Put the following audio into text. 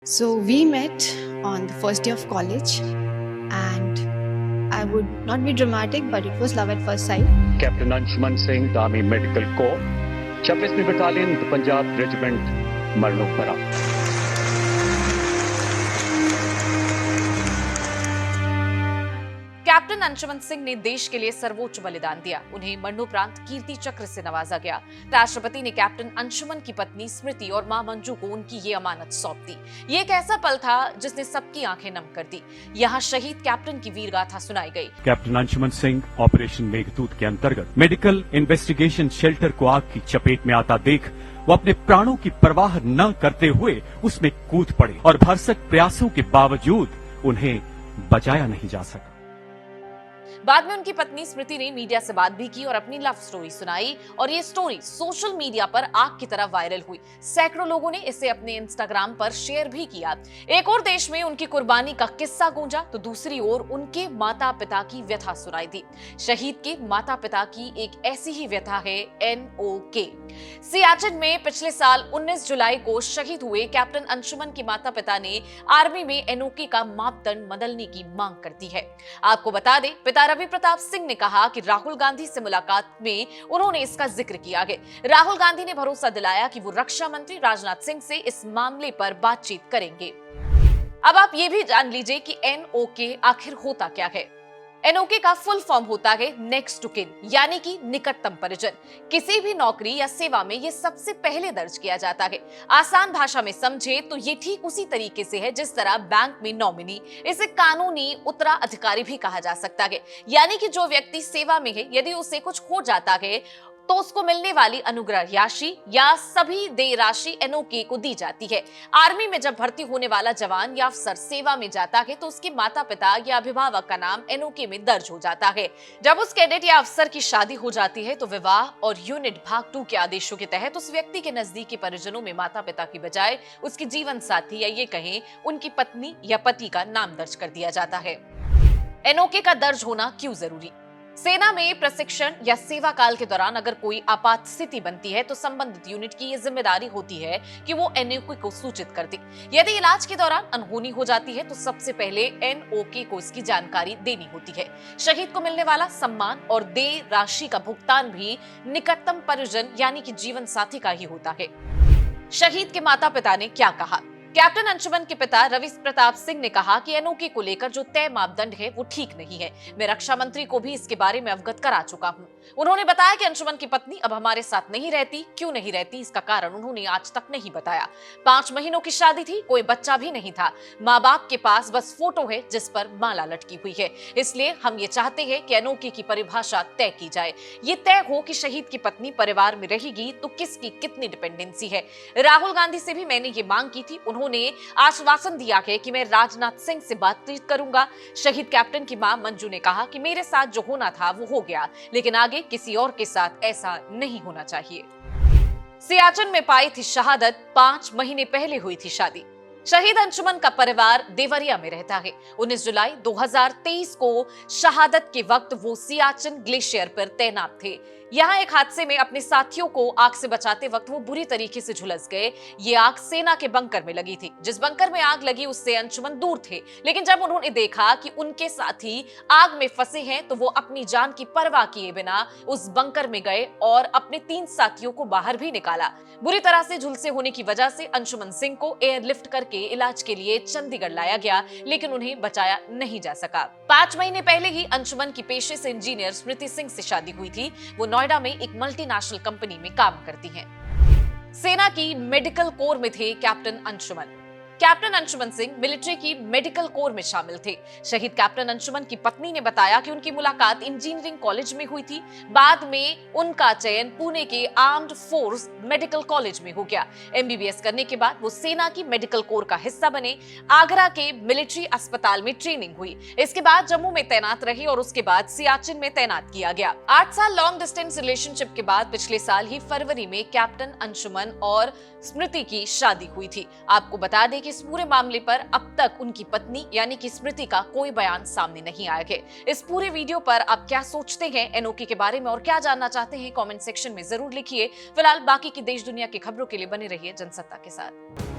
So we met on the first day of college, and I would not be dramatic, but it was love at first sight. Captain Anshuman Singh, Army Medical Corps, 26वीं battalion, Punjab regiment, मरणोपरा। Captain Anshuman Singh ने देश के लिए सर्वोच्च बलिदान दिया। उन्हें मरणोपरांत कीर्ति चक्र से नवाजा गया। राष्ट्रपति ने कैप्टन अंशुमन की पत्नी स्मृति और मां मंजू को उनकी ये अमानत सौंप दी। ये एक ऐसा पल था जिसने सबकी आंखें नम कर दी। यहाँ शहीद कैप्टन की वीर गाथा सुनाई गई। कैप्टन अंशुमन सिंह ऑपरेशन मेघदूत के अंतर्गत मेडिकल इन्वेस्टिगेशन शेल्टर को आग की चपेट में आता देख वो अपने प्राणों की परवाह न करते हुए उसमें कूद पड़े और भरसक प्रयासों के बावजूद उन्हें बचाया नहीं जा सका। बाद में उनकी पत्नी स्मृति ने मीडिया से बात भी की और अपनी लव स्टोरी सुनाई और ये स्टोरी सोशल मीडिया पर आग की तरह वायरल हुई। सैकड़ों लोगों ने इसे अपने इंस्टाग्राम पर शेयर भी किया। एक और देश में उनकी कुर्बानी का किस्सा गूंजा तो दूसरी ओर उनके माता पिता की व्यथा सुनाई दी। शहीद के माता पिता की एक ऐसी ही व्यथा है NOK। सियाचिन में पिछले साल 19 जुलाई को शहीद हुए कैप्टन अंशुमन के माता पिता ने आर्मी में NOK का मापदंड बदलने की मांग कर दी है। आपको बता दें, पिता रवि प्रताप सिंह ने कहा कि राहुल गांधी से मुलाकात में उन्होंने इसका जिक्र किया है। राहुल गांधी ने भरोसा दिलाया कि वो रक्षा मंत्री राजनाथ सिंह से इस मामले पर बातचीत करेंगे। अब आप ये भी जान लीजिए कि NOK आखिर होता क्या है। NOK का फुल फॉर्म होता है नेक्स्ट टू किन, यानी कि निकटतम परिजन। किसी भी नौकरी या सेवा में ये सबसे पहले दर्ज किया जाता है। आसान भाषा में समझे तो ये ठीक उसी तरीके से है जिस तरह बैंक में नॉमिनी, इसे कानूनी उत्तराधिकारी भी कहा जा सकता है। यानी कि जो व्यक्ति सेवा में है, यदि उसे कुछ हो जाता है तो उसको मिलने वाली अनुग्रह राशि या सभी देय राशि NOK को दी जाती है। आर्मी में जब भर्ती होने वाला जवान या अफसर सेवा में जाता है तो उसके माता पिता या अभिभावक का नाम NOK में दर्ज हो जाता है। जब उस कैडेट या अफसर की शादी हो जाती है तो विवाह और यूनिट भाग 2 के आदेशों के तहत उस व्यक्ति के नजदीकी परिजनों में माता पिता की बजाय उसकी जीवन साथी या ये कहें उनकी पत्नी या पति का नाम दर्ज कर दिया जाता है। NOK का दर्ज होना क्यों जरूरी? सेना में प्रशिक्षण या सेवा काल के दौरान अगर कोई आपात स्थिति बनती है तो संबंधित यूनिट की यह जिम्मेदारी होती है कि वो NOK को सूचित कर दे। यदि इलाज के दौरान अनहोनी हो जाती है तो सबसे पहले NOK को इसकी जानकारी देनी होती है। शहीद को मिलने वाला सम्मान और देय राशि का भुगतान भी निकटतम परिजन यानी कि जीवन साथी का ही होता है। शहीद के माता पिता ने क्या कहा? कैप्टन अंशुमन के पिता रवि प्रताप सिंह ने कहा कि NOK को लेकर जो तय मापदंड है वो ठीक नहीं है। मैं रक्षा मंत्री को भी इसके बारे में अवगत करा चुका हूं। उन्होंने बताया कि अंशुमन की पत्नी अब हमारे साथ नहीं रहती। क्यों नहीं रहती इसका कारण उन्होंने आज तक नहीं बताया। 5 महीनों की शादी थी, कोई बच्चा भी नहीं था। माँ बाप के पास बस फोटो है जिस पर माला लटकी हुई है। इसलिए हम ये चाहते हैं कि NOK की परिभाषा तय की जाए। ये तय हो कि शहीद की पत्नी परिवार में रहेगी तो किसकी कितनी डिपेंडेंसी है। राहुल गांधी से भी मैंने ये मांग की थी। उन्होंने आश्वासन दिया है कि मैं राजनाथ सिंह से बातचीत करूंगा। शहीद कैप्टन की मां मंजू ने कहा कि मेरे साथ जो होना था वो हो गया, लेकिन आगे किसी और के साथ ऐसा नहीं होना चाहिए। सियाचिन में पाई थी शहादत, 5 महीने पहले हुई थी शादी। शहीद अंशुमन का परिवार देवरिया में रहता है। 19 जुलाई 2023 को शहादत के वक्त वो सियाचिन ग्लेशियर पर तैनात थे। यहाँ एक हादसे में अपने साथियों को आग से बचाते वक्त वो बुरी तरीके से झुलस गए। ये आग सेना के बंकर में लगी थी। जिस बंकर में आग लगी उससे अंशुमन दूर थे, लेकिन जब उन्होंने देखा कि उनके साथी आग में फंसे हैं तो वो अपनी जान की परवाह किए बिना उस बंकर में गए और अपने 3 साथियों को बाहर भी निकाला। बुरी तरह से झुलसे होने की वजह से अंशुमन सिंह को एयरलिफ्ट करके इलाज के लिए चंडीगढ़ लाया गया, लेकिन उन्हें बचाया नहीं जा सका। 5 महीने पहले ही अंशुमन की पेशे से इंजीनियर स्मृति सिंह से शादी हुई थी। वो नोएडा में एक मल्टीनेशनल कंपनी में काम करती हैं। सेना की मेडिकल कोर में थे captain Anshuman. Captain Anshuman Singh military की मेडिकल कोर में शामिल थे। शहीद कैप्टन अंशुमन की पत्नी ने बताया कि उनकी मुलाकात इंजीनियरिंग कॉलेज में हुई थी। बाद में उनका चयन पुणे के आर्म्ड फोर्स मेडिकल कॉलेज में हो गया। MBBS करने के बाद वो सेना की मेडिकल कोर का हिस्सा बने। आगरा के मिलिट्री अस्पताल में ट्रेनिंग हुई। इसके बाद जम्मू में तैनात रहे और उसके बाद सियाचिन में तैनात किया गया। 8 साल लॉन्ग डिस्टेंस रिलेशनशिप के बाद पिछले साल ही फरवरी में कैप्टन अंशुमन और स्मृति की शादी हुई थी। आपको बता दें कि इस पूरे मामले पर अब तक उनकी पत्नी यानी कि स्मृति का कोई बयान सामने नहीं आया है। इस पूरे वीडियो पर आप क्या सोचते हैं NOK के बारे में और क्या जानना चाहते हैं कमेंट सेक्शन में जरूर लिखिए। फिलहाल बाकी की देश दुनिया की खबरों के लिए बने रहिए जनसत्ता के साथ।